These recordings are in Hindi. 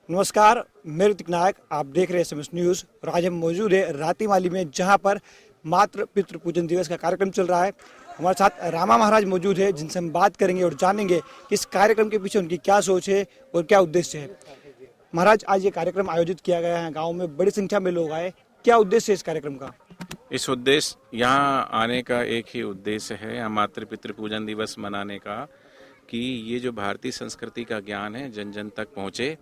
नमस्कार, मैं ऋतिक नायक। आप देख रहे हैं SMS न्यूज़ और आज हम मौजूद है रातीमाली में, जहां पर मातृ पितृ पूजन दिवस का कार्यक्रम चल रहा है। हमारे साथ रामा महाराज मौजूद है, जिनसे हम बात करेंगे और जानेंगे कि इस कार्यक्रम के पीछे उनकी क्या सोच है और क्या उद्देश्य है। महाराज, आज ये कार्यक्रम आयोजित किया गया है, गाँव में बड़ी संख्या में लोग आए, क्या उद्देश्य है इस कार्यक्रम का? इस उद्देश्य यहाँ आने का एक ही उद्देश्य है, यहाँ मातृ पितृ पूजन दिवस मनाने का, कि ये जो भारतीय संस्कृति का ज्ञान है जन जन तक पहुँचे।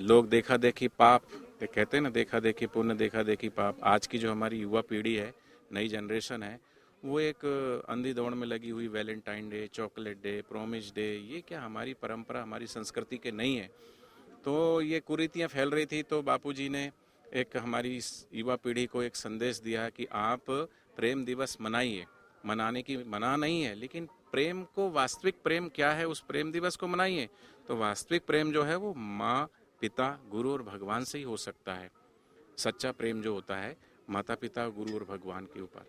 लोग देखा देखी पाप कहते हैं ना, देखा देखी पुण्य, देखा देखी पाप। आज की जो हमारी युवा पीढ़ी है, नई जनरेशन है, वो एक अंधी दौड़ में लगी हुई Valentine day, chocolate day, promise day, ये क्या हमारी परंपरा, हमारी संस्कृति के नहीं है। तो ये कुरीतियाँ फैल रही थी, तो बापूजी ने एक हमारी युवा पीढ़ी को एक संदेश दिया कि आप प्रेम दिवस मनाइए। मनाने की मना नहीं है, लेकिन प्रेम को, वास्तविक प्रेम क्या है, उस प्रेम दिवस को मनाइए। तो वास्तविक प्रेम जो है वो माँ, पिता, गुरु और भगवान से ही हो सकता है। सच्चा प्रेम जो होता है माता पिता, गुरु और भगवान के ऊपर।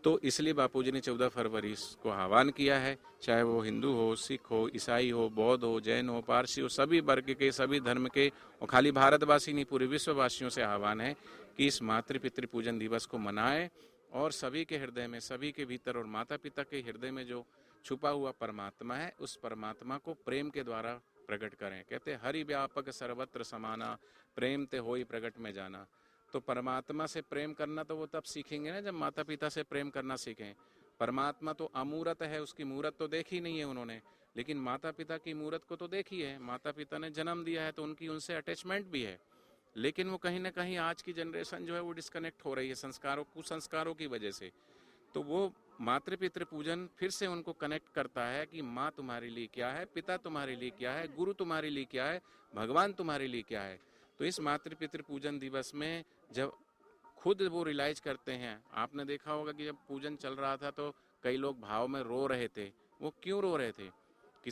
तो इसलिए बापूजी ने 14 फरवरी को आह्वान किया है, चाहे वो हिंदू हो, सिख हो, ईसाई हो, बौद्ध हो, जैन हो, पारसी हो, सभी वर्ग के, सभी धर्म के, और खाली भारतवासी नहीं, पूरे विश्ववासियों से आह्वान है कि इस मातृ पितृ पूजन दिवस को मनाएं और सभी के हृदय में, सभी के भीतर और माता पिता के हृदय में जो छुपा हुआ परमात्मा है, उस परमात्मा को प्रेम के द्वारा प्रकट करें। कहते हरि व्यापक सर्वत्र समाना, प्रेम ते होई प्रकट में जाना। तो परमात्मा से प्रेम करना तो वो तब सीखेंगे ना जब माता पिता से प्रेम करना सीखें। परमात्मा तो अमूर्त है, उसकी मूरत तो देखी नहीं है उन्होंने, लेकिन माता पिता की मूरत को तो देखी है। माता पिता ने जन्म दिया है तो उनकी उनसे अटैचमेंट भी है, लेकिन वो कहीं ना कहीं आज की जनरेशन जो है वो डिस्कनेक्ट हो रही है संस्कारों, कुसंस्कारों की वजह से। तो वो मातृ पितृ पूजन फिर से उनको कनेक्ट करता है कि माँ तुम्हारे लिए क्या है, पिता तुम्हारे लिए क्या है, गुरु तुम्हारे लिए क्या है, भगवान तुम्हारे लिए क्या है। तो इस मातृ पितृ पूजन दिवस में जब खुद वो रियलाइज करते हैं, आपने देखा होगा कि जब पूजन चल रहा था तो कई लोग भाव में रो रहे थे। वो क्यों रो रहे थे?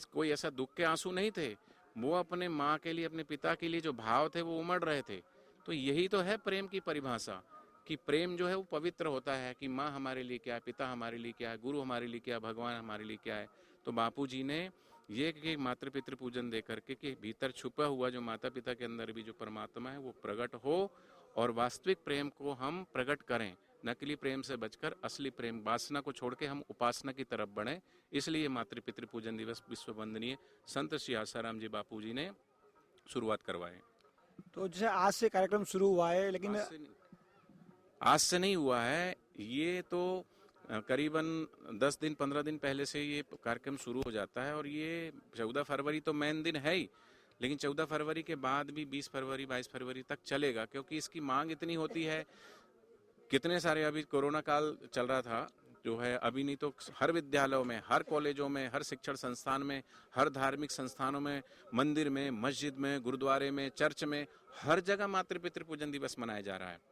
कोई ऐसा दुख के आंसू नहीं थे, वो अपने माँ के लिए, अपने पिता के लिए जो भाव थे वो उमड़ रहे थे। तो यही तो है प्रेम की परिभाषा, कि प्रेम जो है वो पवित्र होता है, कि माँ हमारे लिए क्या है, पिता हमारे लिए क्या है, गुरु हमारे लिए क्या है, भगवान हमारे लिए क्या है। तो बापू जी ने ये कि मातृ पितृ पूजन दे करके कि भीतर छुपा हुआ जो माता पिता के अंदर भी जो परमात्मा है वो प्रकट हो, और वास्तविक प्रेम को हम प्रकट करें। नकली प्रेम से बचकर असली प्रेम, वासना को छोड़ के हम उपासना की तरफ बढ़ें। इसलिए मातृ पितृ पूजन दिवस विश्व वंदनीय संत श्री आसाराम जी बापू जी ने शुरुआत करवाए। तो जैसे आज से कार्यक्रम शुरू हुआ है, लेकिन आज से नहीं हुआ है, ये तो करीबन 10 दिन 15 दिन पहले से ये कार्यक्रम शुरू हो जाता है। और ये 14 फरवरी तो मेन दिन है ही, लेकिन 14 फरवरी के बाद भी 20 फरवरी 22 फरवरी तक चलेगा, क्योंकि इसकी मांग इतनी होती है। कितने सारे, अभी कोरोना काल चल रहा था जो है, अभी नहीं तो हर विद्यालयों में, हर कॉलेजों में, हर शिक्षण संस्थान में, हर धार्मिक संस्थानों में, मंदिर में, मस्जिद में, गुरुद्वारे में, चर्च में, हर जगह मातृ पितृ पूजन दिवस मनाया जा रहा है।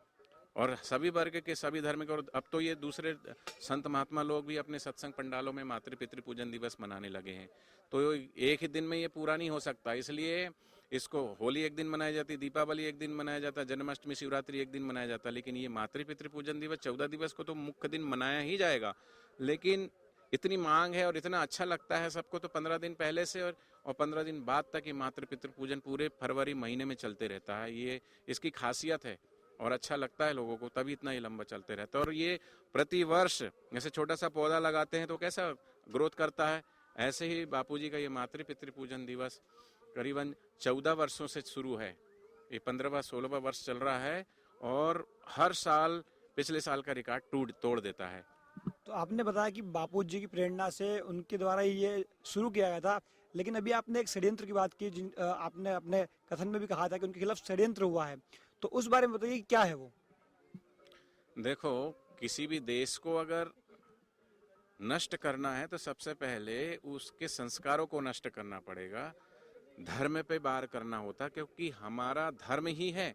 और सभी वर्ग के, सभी धर्म के, और अब तो ये दूसरे संत महात्मा लोग भी अपने सत्संग पंडालों में मातृ पितृ पूजन दिवस मनाने लगे हैं। तो एक ही दिन में ये पूरा नहीं हो सकता, इसलिए इसको होली एक दिन मनाई जाती, दीपावली एक दिन मनाया जाता, जन्माष्टमी शिवरात्रि एक दिन मनाया जाता, लेकिन ये मातृ पितृ पूजन दिवस 14 दिवस को तो मुख्य दिन मनाया ही जाएगा। लेकिन इतनी मांग है और इतना अच्छा लगता है सबको, तो 15 दिन पहले से और 15 दिन बाद तक ये मातृ पितृ पूजन पूरे फरवरी महीने में चलते रहता है। ये इसकी खासियत है और अच्छा लगता है लोगों को, तभी इतना ही लंबा चलते रहता है। और ये प्रति वर्ष जैसे छोटा सा पौधा लगाते हैं तो कैसा ग्रोथ करता है, ऐसे ही बापूजी का ये मातृ पितृ पूजन दिवस करीबन 14 वर्षों से शुरू है। ये 15वां 16वां वर्ष चल रहा है, और हर साल पिछले साल का रिकॉर्ड तोड़ देता है। तो आपने बताया कि बापूजी की प्रेरणा से उनके द्वारा ही ये शुरू किया गया था, लेकिन अभी आपने एक षड्यंत्र की बात की, आपने अपने कथन में भी कहा था कि उनके खिलाफ षड्यंत्र हुआ है। तो उस बारे में बताइए कि क्या है वो? देखो, किसी भी देश को अगर नष्ट करना है तो सबसे पहले उसके संस्कारों को नष्ट करना पड़ेगा, धर्म पे वार करना होता, क्योंकि हमारा धर्म ही है।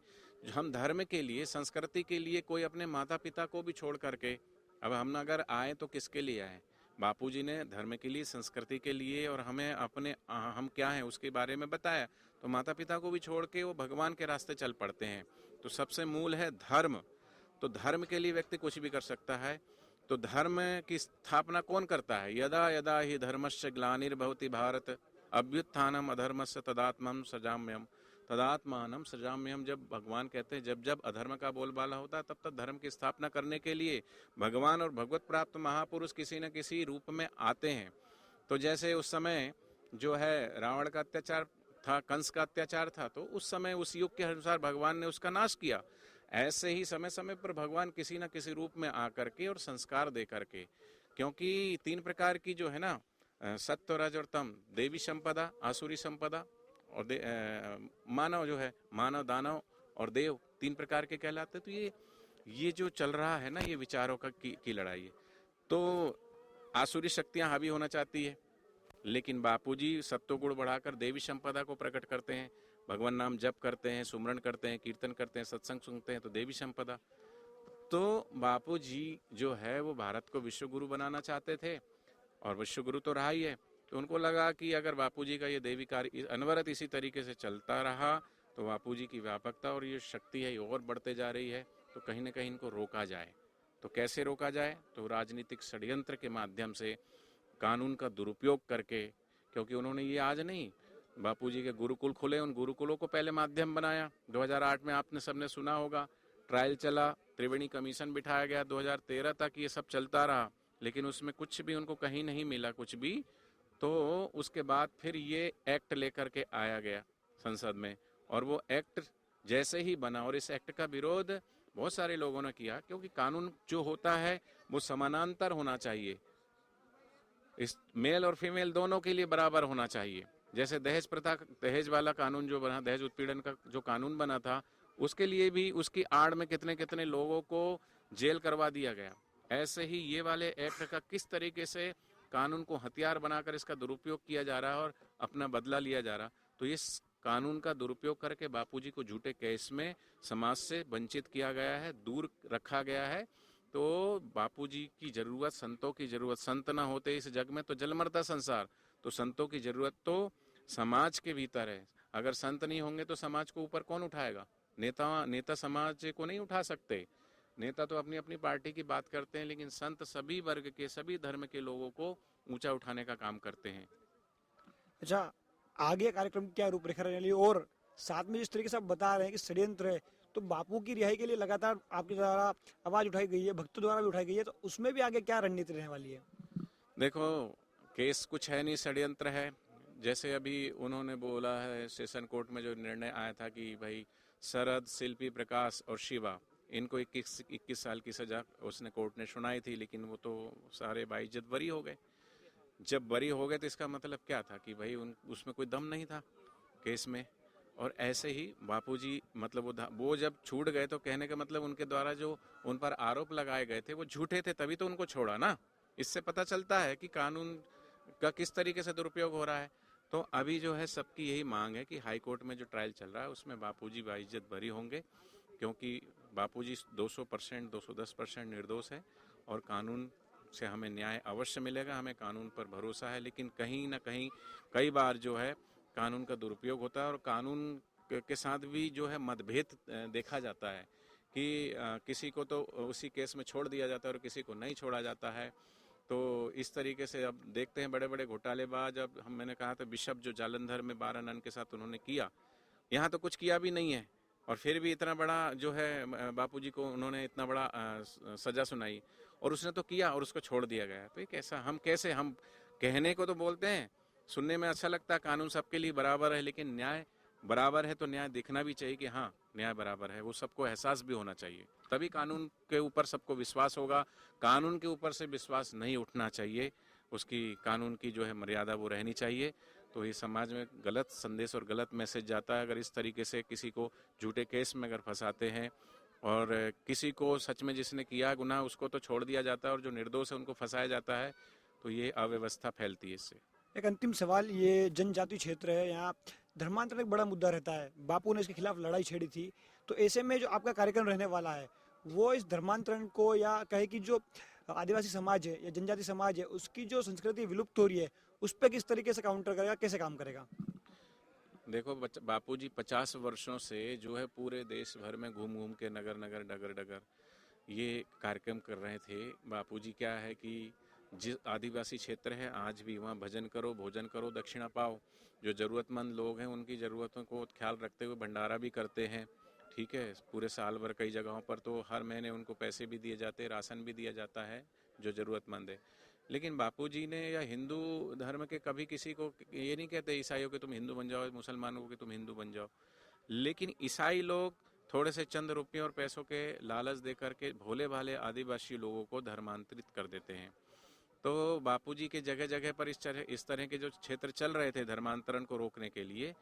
हम धर्म के लिए, संस्कृति के लिए, कोई अपने माता पिता को भी छोड़ करके, अब हम अगर आए तो किसके लिए आए? बापूजी ने धर्म के लिए, संस्कृति के लिए, और हमें अपने हम क्या हैं उसके बारे में बताया। तो माता पिता को भी छोड़ के वो भगवान के रास्ते चल पड़ते हैं। तो सबसे मूल है धर्म। तो धर्म के लिए व्यक्ति कुछ भी कर सकता है। तो धर्म की स्थापना कौन करता है? यदा यदा ही धर्मस्य ग्लानिर्भवति भारत अभ्युत्थानम अधर्मस्य तदात्मम सजाम्यम। तदात्मानम सृजाम्यहम्। जब भगवान कहते हैं जब जब अधर्म का बोलबाला होता है तब तब धर्म की स्थापना करने के लिए भगवान और भगवत प्राप्त महापुरुष किसी न किसी रूप में आते हैं। तो जैसे उस समय जो है रावण का अत्याचार था, कंस का अत्याचार था, तो उस समय उस युग के अनुसार भगवान ने उसका नाश किया। ऐसे ही समय समय पर भगवान किसी न किसी रूप में आकर के और संस्कार दे करके, क्योंकि 3 प्रकार की जो है ना, सत्य, रज और तम, देवी संपदा, आसुरी संपदा और मानव जो है, मानव, दानव और देव 3 प्रकार के कहलाते। तो ये जो चल रहा है ना, ये विचारों की लड़ाई है। तो आसुरी शक्तियां हावी होना चाहती है, लेकिन बापूजी सत्व गुण बढ़ाकर देवी संपदा को प्रकट करते हैं। भगवान नाम जप करते हैं, सुमरण करते हैं, कीर्तन करते हैं, सत्संग सुनते हैं, तो देवी संपदा। तो बापूजी जो है वो भारत को विश्व गुरु बनाना चाहते थे, और विश्व गुरु तो रहा ही है। तो उनको लगा कि अगर बापूजी का ये देवी कार्य अनवरत इसी तरीके से चलता रहा तो बापूजी की व्यापकता और ये शक्ति है ये और बढ़ते जा रही है, तो कहीं ना कहीं इनको रोका जाए। तो कैसे रोका जाए? तो राजनीतिक षड्यंत्र के माध्यम से, कानून का दुरुपयोग करके, क्योंकि उन्होंने ये आज नहीं, बापूजी के गुरुकुल खुले, उन गुरुकुलों को पहले माध्यम बनाया। 2008 में आपने सबने सुना होगा, ट्रायल चला, त्रिवेणी कमीशन बिठाया गया, 2013 तक ये सब चलता रहा, लेकिन उसमें कुछ भी उनको कहीं नहीं मिला, कुछ भी। तो उसके बाद फिर ये एक्ट लेकर के आया गया संसद में, और वो एक्ट जैसे ही बना, और इस एक्ट का विरोध बहुत सारे लोगों ने किया, क्योंकि कानून जो होता है वो समानांतर होना चाहिए, इस मेल और फीमेल दोनों के लिए बराबर होना चाहिए। जैसे दहेज प्रथा, दहेज वाला कानून जो बना, दहेज उत्पीड़न का जो कानून बना था, उसके लिए भी उसकी आड़ में कितने कितने लोगों को जेल करवा दिया गया। ऐसे ही ये वाले एक्ट का किस तरीके से कानून को हथियार बनाकर इसका दुरुपयोग किया जा रहा है और अपना बदला लिया जा रहा। तो इस कानून का दुरुपयोग करके बापूजी को झूठे केस में समाज से वंचित किया गया है, दूर रखा गया है। तो बापूजी की जरूरत, संतों की जरूरत, संत ना होते इस जग में तो जल मरता संसार। तो संतों की जरूरत तो समाज के भीतर है। अगर संत नहीं होंगे तो समाज को ऊपर कौन उठाएगा? नेता समाज को नहीं उठा सकते। नेता तो अपनी अपनी पार्टी की बात करते हैं, लेकिन संत सभी वर्ग के, सभी धर्म के लोगों को ऊंचा उठाने का काम करते हैं। अच्छा, आगे कार्यक्रम की क्या रूपरेखा रहने वाली है? और साथ में जिस तरीके से आप बता रहे हैं कि षड्यंत्र है, तो बापू की रिहाई के लिए लगातार आपके द्वारा आवाज उठाई गई है, भक्तों द्वारा भी उठाई गई है, तो उसमें भी आगे क्या रणनीति रहने वाली है? देखो, केस कुछ है नहीं, षड्यंत्र है। जैसे अभी उन्होंने बोला है, सेशन कोर्ट में जो निर्णय आया था कि भाई शरद, शिल्पी, प्रकाश और शिवा, इनको 21 साल की सजा उसने कोर्ट ने सुनाई थी, लेकिन वो तो सारे बाइज्जत बरी हो गए। जब बरी हो गए तो इसका मतलब क्या था कि भाई उसमें कोई दम नहीं था केस में। और ऐसे ही बापूजी, मतलब वो जब छूट गए तो कहने का मतलब उनके द्वारा जो उन पर आरोप लगाए गए थे वो झूठे थे, तभी तो उनको छोड़ा ना। इससे पता चलता है कि कानून का किस तरीके से दुरुपयोग हो रहा है। तो अभी जो है सबकी यही मांग है कि हाई कोर्ट में जो ट्रायल चल रहा है उसमें बापूजी बाइज्जत बरी होंगे, क्योंकि बापूजी 200%, 210% निर्दोष है, और कानून से हमें न्याय अवश्य मिलेगा। हमें कानून पर भरोसा है, लेकिन कहीं ना कहीं कई बार जो है कानून का दुरुपयोग होता है, और कानून के साथ भी जो है मतभेद देखा जाता है कि किसी को तो उसी केस में छोड़ दिया जाता है और किसी को नहीं छोड़ा जाता है। तो इस तरीके से अब देखते हैं बड़े बड़े घोटालेबाज, अब मैंने कहा था बिशप जो जालंधर में 12 नन के साथ उन्होंने किया, यहाँ तो कुछ किया भी नहीं है, और फिर भी इतना बड़ा जो है बापूजी को उन्होंने इतना बड़ा सजा सुनाई, और उसने तो किया और उसको छोड़ दिया गया। तो ये कैसा, हम कहने को तो बोलते हैं, सुनने में अच्छा लगता है कानून सबके लिए बराबर है, लेकिन न्याय बराबर है तो न्याय दिखना भी चाहिए कि हाँ न्याय बराबर है, वो सबको एहसास भी होना चाहिए, तभी कानून के ऊपर सबको विश्वास होगा। कानून के ऊपर से विश्वास नहीं उठना चाहिए, उसकी कानून की जो है मर्यादा वो रहनी चाहिए। तो ये समाज में गलत संदेश और गलत मैसेज जाता है अगर इस तरीके से किसी को झूठे केस में अगर फंसाते हैं, और किसी को सच में जिसने किया गुनाह उसको तो छोड़ दिया जाता है और जो निर्दोष है उनको फंसाया जाता है, तो ये अव्यवस्था फैलती है इससे। एक अंतिम सवाल, ये जनजाति क्षेत्र है, यहाँ धर्मांतरण एक बड़ा मुद्दा रहता है, बापू ने इसके खिलाफ लड़ाई छेड़ी थी, तो ऐसे में जो आपका कार्यक्रम रहने वाला है वो इस धर्मांतरण को, या कहे कि जो आदिवासी समाज है या जनजाति समाज है उसकी जो संस्कृति विलुप्त हो रही है उस पर किस तरीके से काउंटर करेगा, कैसे काम करेगा? देखो, बापूजी 50 वर्षों से जो है पूरे देश भर में घूम घूम के, नगर नगर, डगर डगर ये कार्यक्रम कर रहे थे। बापूजी क्या है कि जिस आदिवासी क्षेत्र है आज भी वहाँ भजन करो, भोजन करो, दक्षिणा पाओ। जो ज़रूरतमंद लोग हैं उनकी ज़रूरतों को ख्याल रखते हुए भंडारा भी करते हैं। ठीक है, पूरे साल भर कई जगहों पर तो हर महीने उनको पैसे भी दिए जाते हैं, राशन भी दिया जाता है जो ज़रूरतमंद है। लेकिन बापूजी ने या हिंदू धर्म के कभी किसी को ये नहीं कहते ईसाइयों के तुम हिंदू बन जाओ, मुसलमानों के तुम हिंदू बन जाओ। लेकिन ईसाई लोग थोड़े से चंद रुपयों और पैसों के लालच देकर के भोले भाले आदिवासी लोगों को धर्मांतरित कर देते हैं। तो बापूजी के जगह जगह पर इस तरह के जो क्षेत्र चल रहे थे धर्मांतरण को रोकने के लिए,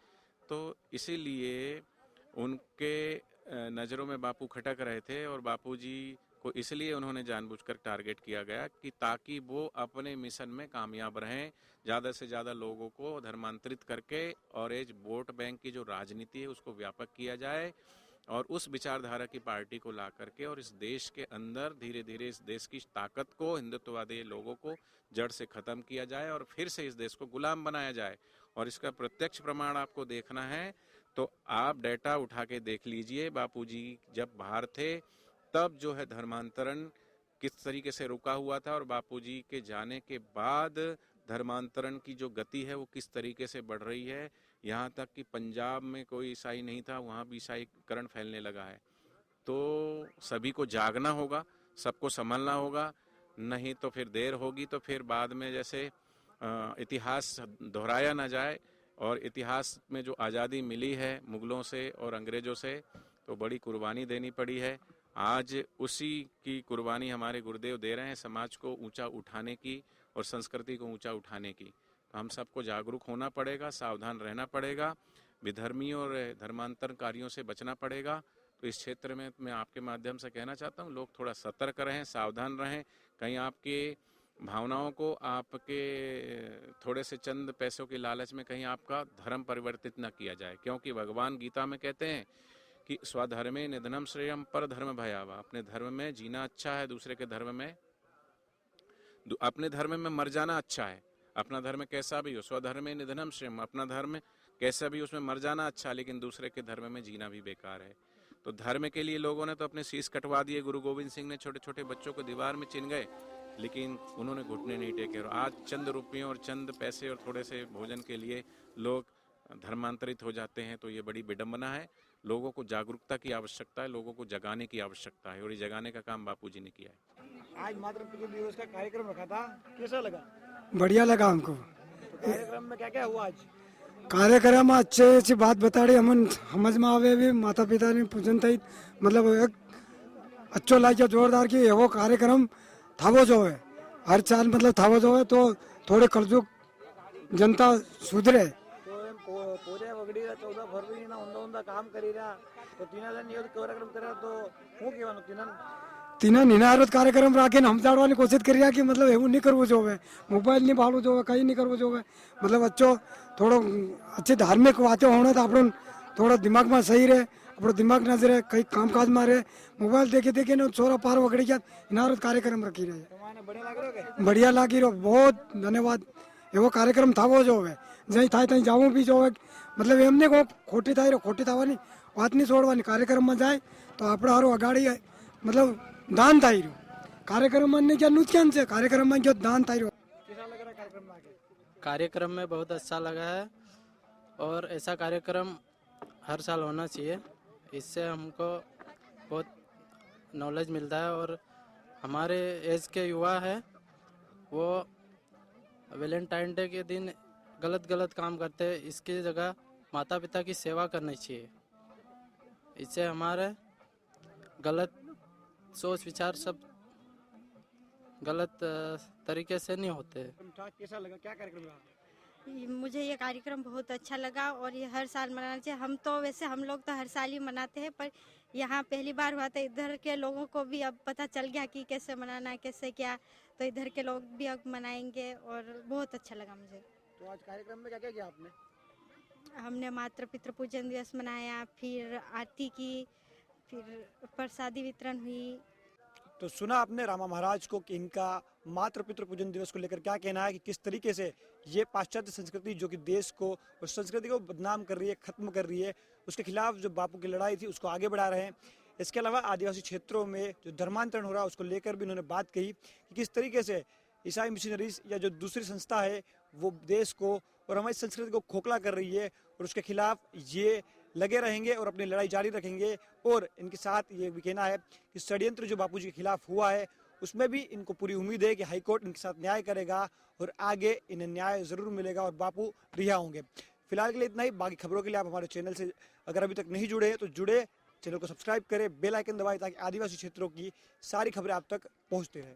तो इसीलिए उनके नज़रों में बापू खटक रहे थे और बापूजी को इसलिए उन्होंने जानबूझकर टारगेट किया गया कि ताकि वो अपने मिशन में कामयाब रहें, ज़्यादा से ज़्यादा लोगों को धर्मांतरित करके और एज वोट बैंक की जो राजनीति है उसको व्यापक किया जाए और उस विचारधारा की पार्टी को ला करके और इस देश के अंदर धीरे धीरे इस देश की ताकत को, हिंदुत्ववादी लोगों को जड़ से ख़त्म किया जाए और फिर से इस देश को गुलाम बनाया जाए। और इसका प्रत्यक्ष प्रमाण आपको देखना है तो आप डेटा उठा के देख लीजिए। बापूजी जब बाहर थे तब जो है धर्मांतरण किस तरीके से रुका हुआ था और बापूजी के जाने के बाद धर्मांतरण की जो गति है वो किस तरीके से बढ़ रही है। यहाँ तक कि पंजाब में कोई ईसाई नहीं था, वहाँ भी ईसाईकरण फैलने लगा है। तो सभी को जागना होगा, सबको संभलना होगा, नहीं तो फिर देर होगी तो फिर बाद में जैसे इतिहास दोहराया ना जाए। और इतिहास में जो आज़ादी मिली है मुग़लों से और अंग्रेज़ों से तो बड़ी कुर्बानी देनी पड़ी है। आज उसी की कुर्बानी हमारे गुरुदेव दे रहे हैं समाज को ऊंचा उठाने की और संस्कृति को ऊंचा उठाने की। तो हम सबको जागरूक होना पड़ेगा, सावधान रहना पड़ेगा, विधर्मियों और धर्मांतरकारियों से बचना पड़ेगा। तो इस क्षेत्र में मैं आपके माध्यम से कहना चाहता हूँ लोग थोड़ा सतर्क रहें, सावधान रहें, कहीं आपके भावनाओं को आपके थोड़े से चंद पैसों के लालच में कहीं आपका धर्म परिवर्तित न किया जाए। क्योंकि भगवान गीता में कहते हैं कि स्वधर्मे निधनम श्रेयम पर धर्म भयावा। अपने धर्म में जीना अच्छा है, दूसरे के धर्म में अपने धर्म में मर जाना अच्छा है। अपना धर्म कैसा भी हो, स्वधर्मे निधनम श्रेयम, अपना धर्म कैसा भी उसमें मर जाना अच्छा, लेकिन दूसरे के धर्म में जीना भी बेकार है। तो धर्म के लिए लोगों ने तो अपने शीश कटवा दिए। गुरु गोविंद सिंह ने छोटे छोटे बच्चों को दीवार में चिन गए, लेकिन उन्होंने घुटने नहीं टेके। और आज चंद रुपयों और चंद पैसे और थोड़े से भोजन के लिए लोग धर्मांतरित हो जाते हैं, तो ये बड़ी विडंबना है। लोगों को जागरूकता की आवश्यकता है, लोगों को जगाने की आवश्यकता है और ये जगाने का काम बापूजी ने किया है। आज मातृ दिवस का कार्यक्रम रखा था, कैसा लगा? बढ़िया लगा हमको। तो कार्यक्रम में क्या क्या हुआ आज? कार्यक्रम अच्छे अच्छी बात बता रही हमन समझ में आवे भी माता पिता ने पूजन थी मतलब एक अच्छो लाइक जोरदार की वो कार्यक्रम थावो जो है हर साल मतलब थावो जो है तो थोड़े कर्जो जनता सुधरे। तो एम पूरे वगड़ी 14 फरवरी ना ઊંધા ઊંધા કામ કરી રહ્યા તો તીના ની કાર્યક્રમ કર્યા તો શું કહેવાનું તીના तीना निनारत कार्यक्रम राखे समझाड़वानी कोशिश कर कि मतलब एवं नहीं करव जो मोबाइल नहीं भाड़ू जो कहीं नहीं करव जो मतलब अच्छो थोड़ो अच्छी धार्मिक बातें होने तो अपन थोड़ा दिमाग में सही रहे, अपना दिमाग न रहे कहीं काम काज में रहे। मोबाइल देखे देखे ना छोरा पार वगड़ी क्या इनारत कार्यक्रम रखी रहे। बढ़िया लगी रो, बहुत धन्यवाद। एवो कार्यक्रम था वो जो है जही था तहीं जाऊँ भी जो है मतलब एमने को खोटी था खोटी थावानी बात नहीं छोड़वानी। कार्यक्रम में जाए तो आपड़ा हारो अगाड़ी मतलब दान थाई रो कार्यक्रम में क्या नुकसान से कार्यक्रम में जो दान थाई रो। कैसा लग रहा कार्यक्रम में आके? कार्यक्रम में बहुत अच्छा लगा है और ऐसा कार्यक्रम हर साल होना चाहिए। इससे हमको बहुत नॉलेज मिलता है और हमारे एज के युवा है वो वैलेंटाइन डे के दिन गलत काम करते हैं, इसकी जगह माता पिता की सेवा करनी चाहिए। इससे हमारे गलत सोच विचार सब गलत तरीके से नहीं होते। कैसा लगा, क्या कार्यक्रम रहा? मुझे ये कार्यक्रम बहुत अच्छा लगा और ये हर साल मनाना चाहिए। हम तो वैसे हम लोग तो हर साल ही मनाते हैं, पर यहाँ पहली बार हुआ था। इधर के लोगों को भी अब पता चल गया कि कैसे मनाना है कैसे क्या, तो इधर के लोग भी अब मनाएंगे और बहुत अच्छा लगा मुझे। तो आज कार्यक्रम में क्या क्या किया आपने? हमने मातृ पितृ पूजन दिवस मनाया, फिर आरती की, फिर प्रसादी वितरण हुई। तो सुना आपने रामा महाराज को कि इनका मातृ पितृ पूजन दिवस को लेकर क्या कहना है कि किस तरीके से ये पाश्चात्य संस्कृति जो कि देश को और संस्कृति को बदनाम कर रही है, खत्म कर रही है, उसके खिलाफ जो बापू की लड़ाई थी उसको आगे बढ़ा रहे हैं। इसके अलावा आदिवासी क्षेत्रों में जो धर्मांतरण हो रहा है उसको लेकर भी उन्होंने बात कही कि किस तरीके से ईसाई मिशनरीज या जो दूसरी संस्था है वो देश को और हमारी संस्कृति को खोखला कर रही है, और उसके खिलाफ ये लगे रहेंगे और अपनी लड़ाई जारी रखेंगे। और इनके साथ ये भी कहना है कि षड्यंत्र जो बापूजी के खिलाफ हुआ है उसमें भी इनको पूरी उम्मीद है कि हाईकोर्ट इनके साथ न्याय करेगा और आगे इन्हें न्याय जरूर मिलेगा और बापू रिहा होंगे। फिलहाल के लिए इतना ही। बाकी खबरों के लिए आप हमारे चैनल से अगर अभी तक नहीं जुड़े हैं तो जुड़े, चैनल को सब्सक्राइब करें, बेल आइकन दबाएं ताकि आदिवासी क्षेत्रों की सारी खबरें आप तक पहुंचती रहें।